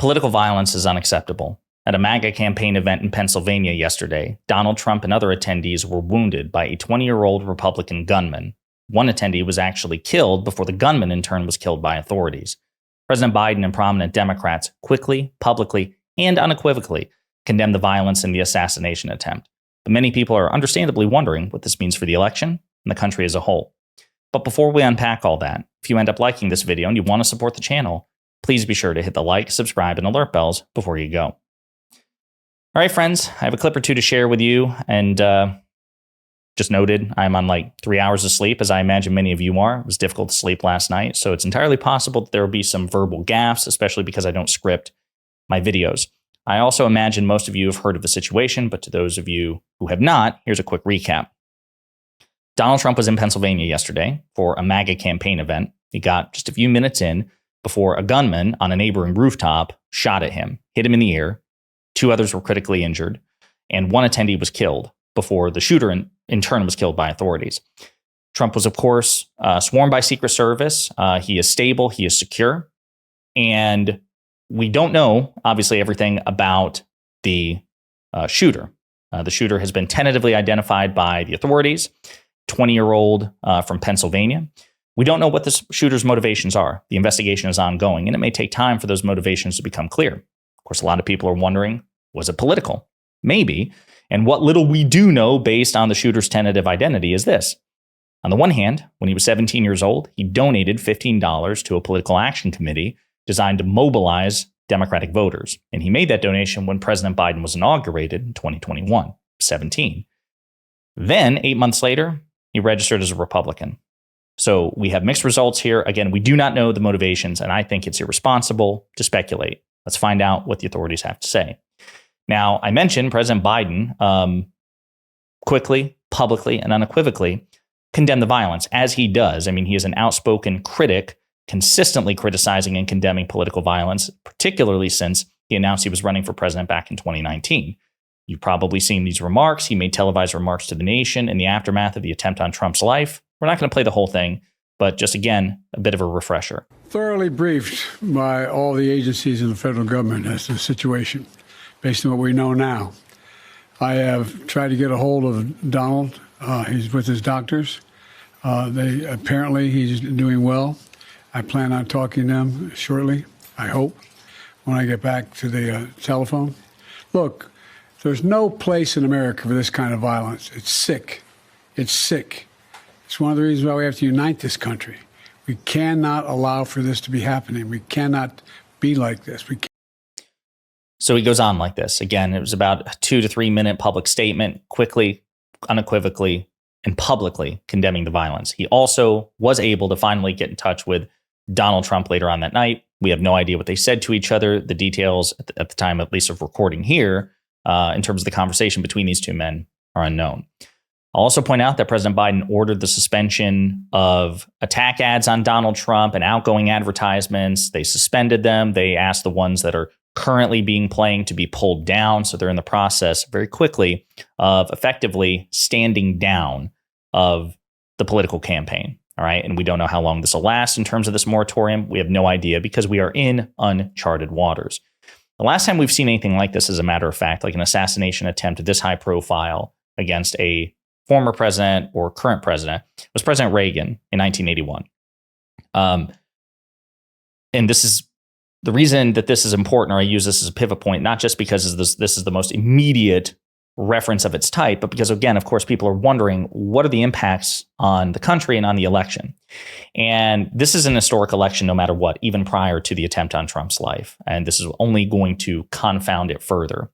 Political violence is unacceptable. At a MAGA campaign event in Pennsylvania yesterday, Donald Trump and other attendees were wounded by a 20-year-old Republican gunman. One attendee was actually killed before the gunman in turn was killed by authorities. President Biden and prominent Democrats quickly, publicly, and unequivocally condemned the violence in the assassination attempt. But many people are understandably wondering what this means for the election and the country as a whole. But before we unpack all that, if you end up liking this video and you want to support the channel, please be sure to hit the like, subscribe, and alert bells before you go. All right, friends, I have a clip or two to share with you, and just noted, I'm on like 3 hours of sleep, as I imagine many of you are. It was difficult to sleep last night, so it's entirely possible that there will be some verbal gaffes, especially because I don't script my videos. I also imagine most of you have heard of the situation, but to those of you who have not, here's a quick recap. Donald Trump was in Pennsylvania yesterday for a MAGA campaign event. He got just a few minutes in before a gunman on a neighboring rooftop shot at him, hit him in the ear. 2 others were critically injured, and 1 attendee was killed before the shooter in turn was killed by authorities. Trump was, of course, sworn by Secret Service. He is stable. He is secure. And we don't know, obviously, everything about the shooter. The shooter has been tentatively identified by the authorities, 20-year-old from Pennsylvania. We don't know what the shooter's motivations are. The investigation is ongoing, and it may take time for those motivations to become clear. Of course, a lot of people are wondering, was it political? Maybe. And what little we do know based on the shooter's tentative identity is this. On the one hand, when he was 17 years old, he donated $15 to a political action committee designed to mobilize Democratic voters. And he made that donation when President Biden was inaugurated in 2021, 17. Then, 8 months later, he registered as a Republican. So we have mixed results here. Again, we do not know the motivations, and I think it's irresponsible to speculate. Let's find out what the authorities have to say. Now, I mentioned President Biden quickly, publicly, and unequivocally condemned the violence, as he does. I mean, he is an outspoken critic, consistently criticizing and condemning political violence, particularly since he announced he was running for president back in 2019. You've probably seen these remarks. He made televised remarks to the nation in the aftermath of the attempt on Trump's life. We're not going to play the whole thing, but just, again, a bit of a refresher. Thoroughly briefed by all the agencies in the federal government as to the situation, based on what we know now. I have tried to get a hold of Donald. He's with his doctors. Apparently he's doing well. I plan on talking to them shortly, I hope, when I get back to the telephone. Look, there's no place in America for this kind of violence. It's sick. It's sick. It's one of the reasons why we have to unite this country. We cannot allow for this to be happening. We cannot be like this. So he goes on like this. Again, it was about a 2 to 3 minute public statement, quickly, unequivocally, and publicly condemning the violence. He also was able to finally get in touch with Donald Trump later on that night. We have no idea what they said to each other. The details at the time, at least of recording here, in terms of the conversation between these two men, are unknown. I'll also point out that President Biden ordered the suspension of attack ads on Donald Trump and outgoing advertisements. They suspended them. They asked the ones that are currently being playing to be pulled down. So they're in the process very quickly of effectively standing down of the political campaign. All right. And we don't know how long this will last in terms of this moratorium. We have no idea because we are in uncharted waters. The last time we've seen anything like this, as a matter of fact, like an assassination attempt of this high profile against a former president or current president, was President Reagan in 1981. And this is the reason that this is important, or I use this as a pivot point, not just because this is the most immediate reference of its type, but because, again, of course, people are wondering, what are the impacts on the country and on the election? And this is an historic election no matter what, even prior to the attempt on Trump's life. And this is only going to confound it further.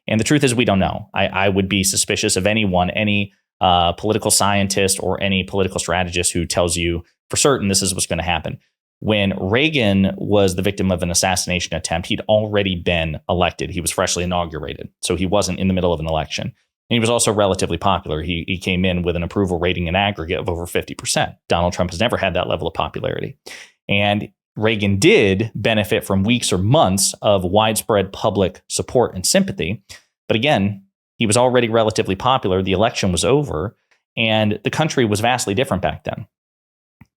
And the truth is, we don't know. I would be suspicious of anyone, any political scientist or any political strategist who tells you for certain this is what's going to happen. When Reagan was the victim of an assassination attempt, he'd already been elected. He was freshly inaugurated, so he wasn't in the middle of an election. And he was also relatively popular. He came in with an approval rating in aggregate of over 50%. Donald Trump has never had that level of popularity. And Reagan did benefit from weeks or months of widespread public support and sympathy. But again, he was already relatively popular. The election was over, and the country was vastly different back then,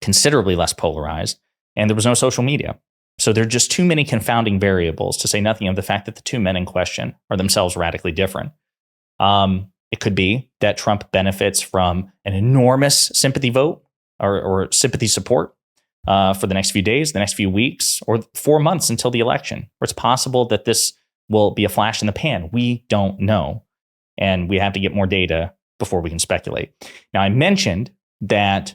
considerably less polarized. And there was no social media. So there are just too many confounding variables, to say nothing of the fact that the two men in question are themselves radically different. It could be that Trump benefits from an enormous sympathy vote or sympathy support for the next few days, the next few weeks, or 4 months until the election. Or it's possible that this will be a flash in the pan. We don't know. And we have to get more data before we can speculate. Now, I mentioned that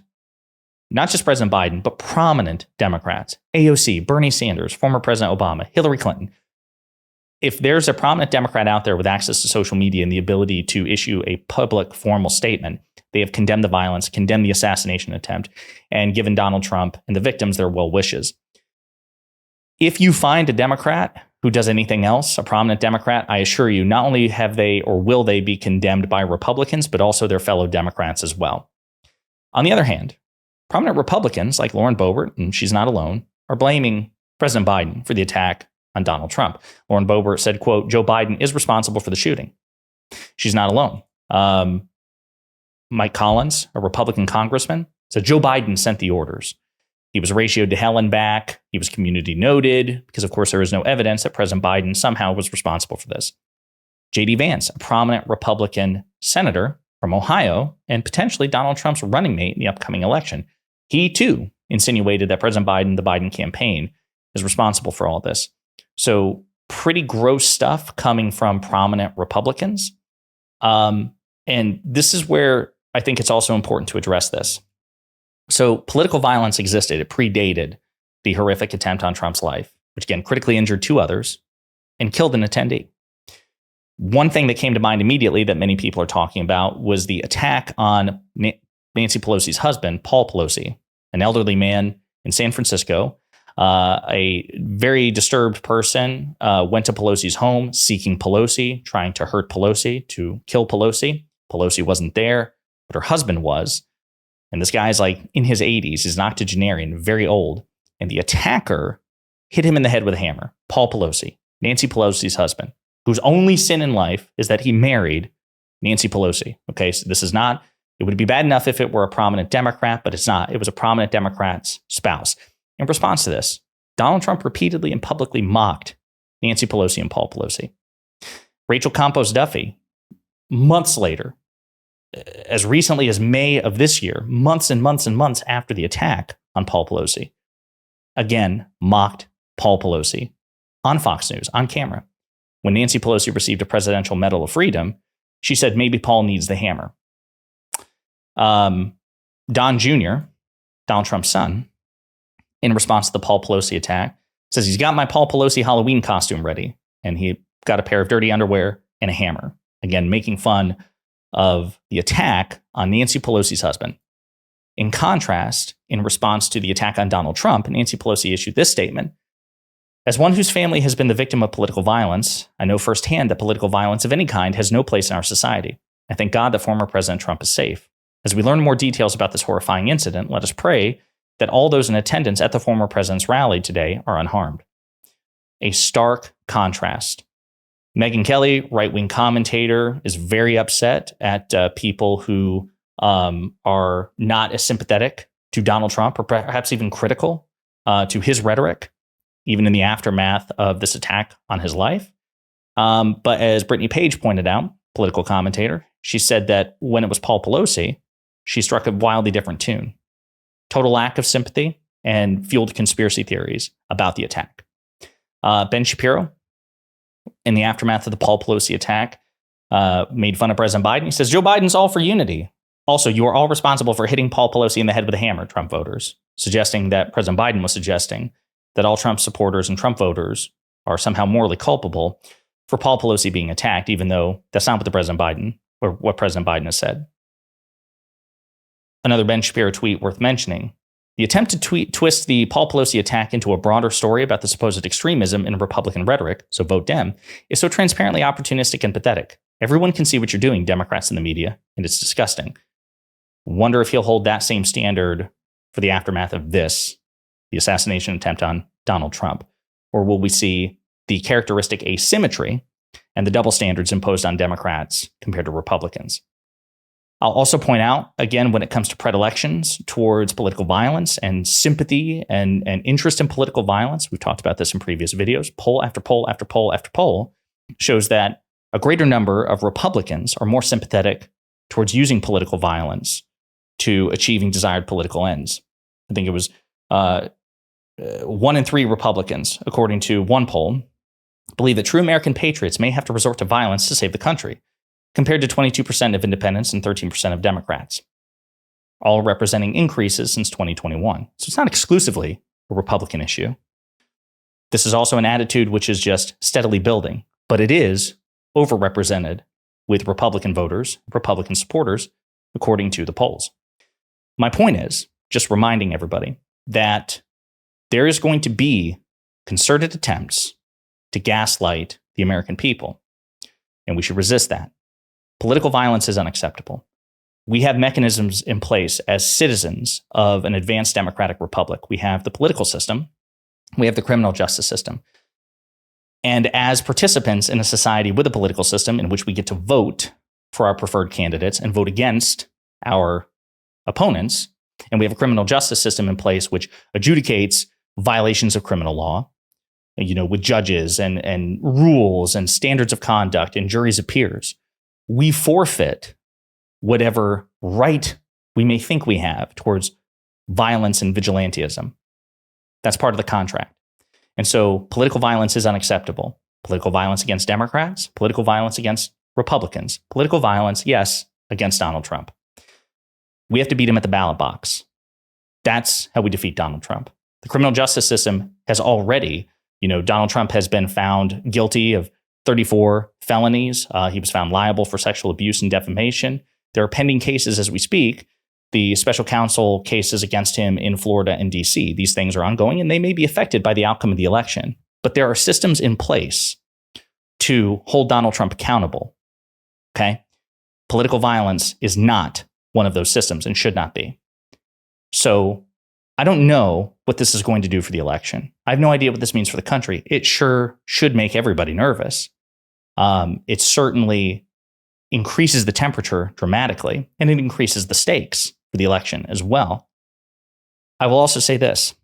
not just President Biden, but prominent Democrats, AOC, Bernie Sanders, former President Obama, Hillary Clinton. If there's a prominent Democrat out there with access to social media and the ability to issue a public formal statement, they have condemned the violence, condemned the assassination attempt, and given Donald Trump and the victims their well wishes. If you find a Democrat who does anything else, a prominent Democrat, I assure you, not only have they or will they be condemned by Republicans, but also their fellow Democrats as well. On the other hand, prominent Republicans like Lauren Boebert, and she's not alone, are blaming President Biden for the attack on Donald Trump. Lauren Boebert said, quote, Joe Biden is responsible for the shooting. She's not alone. Mike Collins, a Republican congressman, said Joe Biden sent the orders. He was ratioed to hell and back. He was community noted because, of course, there is no evidence that President Biden somehow was responsible for this. J.D. Vance, a prominent Republican senator from Ohio and potentially Donald Trump's running mate in the upcoming election, he, too, insinuated that President Biden, the Biden campaign, is responsible for all this. So pretty gross stuff coming from prominent Republicans. And this is where I think it's also important to address this. So political violence existed. It predated the horrific attempt on Trump's life, which again critically injured 2 others and killed an attendee. One thing that came to mind immediately that many people are talking about was the attack on Nancy Pelosi's husband, Paul Pelosi, an elderly man in San Francisco. A very disturbed person went to Pelosi's home seeking Pelosi, trying to hurt Pelosi, to kill Pelosi. Pelosi wasn't there, but her husband was. And this guy's like in his 80s, he's an octogenarian, very old. And the attacker hit him in the head with a hammer. Paul Pelosi, Nancy Pelosi's husband, whose only sin in life is that he married Nancy Pelosi. Okay, so this is not, it would be bad enough if it were a prominent Democrat, but it's not. It was a prominent Democrat's spouse. In response to this, Donald Trump repeatedly and publicly mocked Nancy Pelosi and Paul Pelosi. Rachel Campos Duffy, months later, as recently as May of this year, months and months and months after the attack on Paul Pelosi, again mocked Paul Pelosi on Fox News, on camera. When Nancy Pelosi received a Presidential Medal of Freedom, she said, maybe Paul needs the hammer. Don Jr., Donald Trump's son, in response to the Paul Pelosi attack, says he's got my Paul Pelosi Halloween costume ready, and he got a pair of dirty underwear and a hammer. Again, making fun of the attack on Nancy Pelosi's husband. In contrast, in response to the attack on Donald Trump, Nancy Pelosi issued this statement. As one whose family has been the victim of political violence, I know firsthand that political violence of any kind has no place in our society. I thank God that former President Trump is safe. As we learn more details about this horrifying incident, let us pray that all those in attendance at the former president's rally today are unharmed. A stark contrast. Megyn Kelly, right-wing commentator, is very upset at people who are not as sympathetic to Donald Trump, or perhaps even critical to his rhetoric, even in the aftermath of this attack on his life. But as Brittany Page pointed out, political commentator, she said that when it was Paul Pelosi, she struck a wildly different tune. Total lack of sympathy and fueled conspiracy theories about the attack. Ben Shapiro, in the aftermath of the Paul Pelosi attack, made fun of President Biden. He says, Joe Biden's all for unity. Also, you are all responsible for hitting Paul Pelosi in the head with a hammer, Trump voters, suggesting that President Biden was suggesting that all Trump supporters and Trump voters are somehow morally culpable for Paul Pelosi being attacked, even though that's not what President Biden has said. Another Ben Shapiro tweet worth mentioning. The attempt to twist the Paul Pelosi attack into a broader story about the supposed extremism in Republican rhetoric, so vote Dem, is so transparently opportunistic and pathetic. Everyone can see what you're doing, Democrats in the media, and it's disgusting. Wonder if he'll hold that same standard for the aftermath of this, the assassination attempt on Donald Trump, or will we see the characteristic asymmetry and the double standards imposed on Democrats compared to Republicans? I'll also point out, again, when it comes to predilections towards political violence and sympathy and interest in political violence, we've talked about this in previous videos, poll after poll after poll after poll shows that a greater number of Republicans are more sympathetic towards using political violence to achieving desired political ends. I think it was 1 in 3 Republicans, according to one poll, believe that true American patriots may have to resort to violence to save the country, compared to 22% of independents and 13% of Democrats, all representing increases since 2021. So it's not exclusively a Republican issue. This is also an attitude which is just steadily building, but it is overrepresented with Republican voters, Republican supporters, according to the polls. My point is, just reminding everybody that there is going to be concerted attempts to gaslight the American people, and we should resist that. Political violence is unacceptable. We have mechanisms in place as citizens of an advanced democratic republic. We have the political system. We have the criminal justice system. And as participants in a society with a political system in which we get to vote for our preferred candidates and vote against our opponents, and we have a criminal justice system in place which adjudicates violations of criminal law, with judges and rules and standards of conduct and juries of peers, we forfeit whatever right we may think we have towards violence and vigilantism. That's part of the contract. And so political violence is unacceptable. Political violence against Democrats, political violence against Republicans, political violence, yes, against Donald Trump. We have to beat him at the ballot box. That's how we defeat Donald Trump. The criminal justice system has already, Donald Trump has been found guilty of 34 felonies. He was found liable for sexual abuse and defamation. There are pending cases as we speak, the special counsel cases against him in Florida and DC. These things are ongoing and they may be affected by the outcome of the election. But there are systems in place to hold Donald Trump accountable. Okay? Political violence is not one of those systems and should not be. So I don't know what this is going to do for the election. I have no idea what this means for the country. It sure should make everybody nervous. It certainly increases the temperature dramatically, and it increases the stakes for the election as well. I will also say this.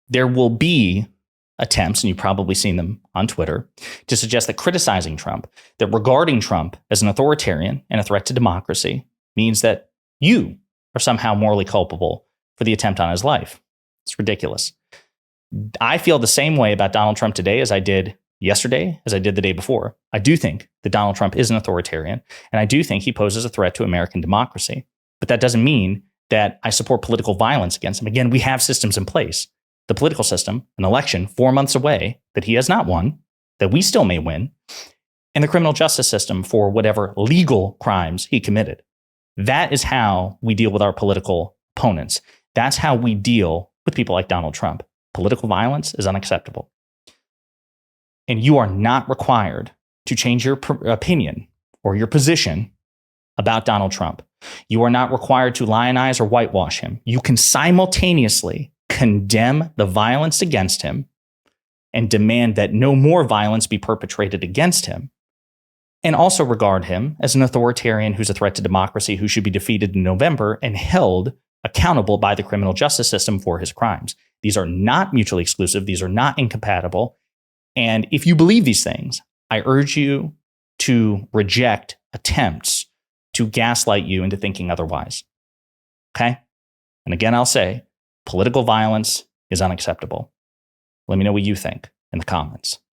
There will be attempts, and you've probably seen them on Twitter, to suggest that criticizing Trump, that regarding Trump as an authoritarian and a threat to democracy means that you are somehow morally culpable for the attempt on his life. It's ridiculous. I feel the same way about Donald Trump today as I did yesterday, as I did the day before. I do think that Donald Trump is an authoritarian, and I do think he poses a threat to American democracy. But that doesn't mean that I support political violence against him. Again, we have systems in place. The political system, an election 4 months away that he has not won, that we still may win, and the criminal justice system for whatever legal crimes he committed. That is how we deal with our political opponents. That's how we deal with people like Donald Trump. Political violence is unacceptable. And you are not required to change your opinion or your position about Donald Trump. You are not required to lionize or whitewash him. You can simultaneously condemn the violence against him and demand that no more violence be perpetrated against him, and also regard him as an authoritarian who's a threat to democracy, who should be defeated in November and held accountable by the criminal justice system for his crimes. These are not mutually exclusive. These are not incompatible. And if you believe these things, I urge you to reject attempts to gaslight you into thinking otherwise. Okay? And again, I'll say, political violence is unacceptable. Let me know what you think in the comments.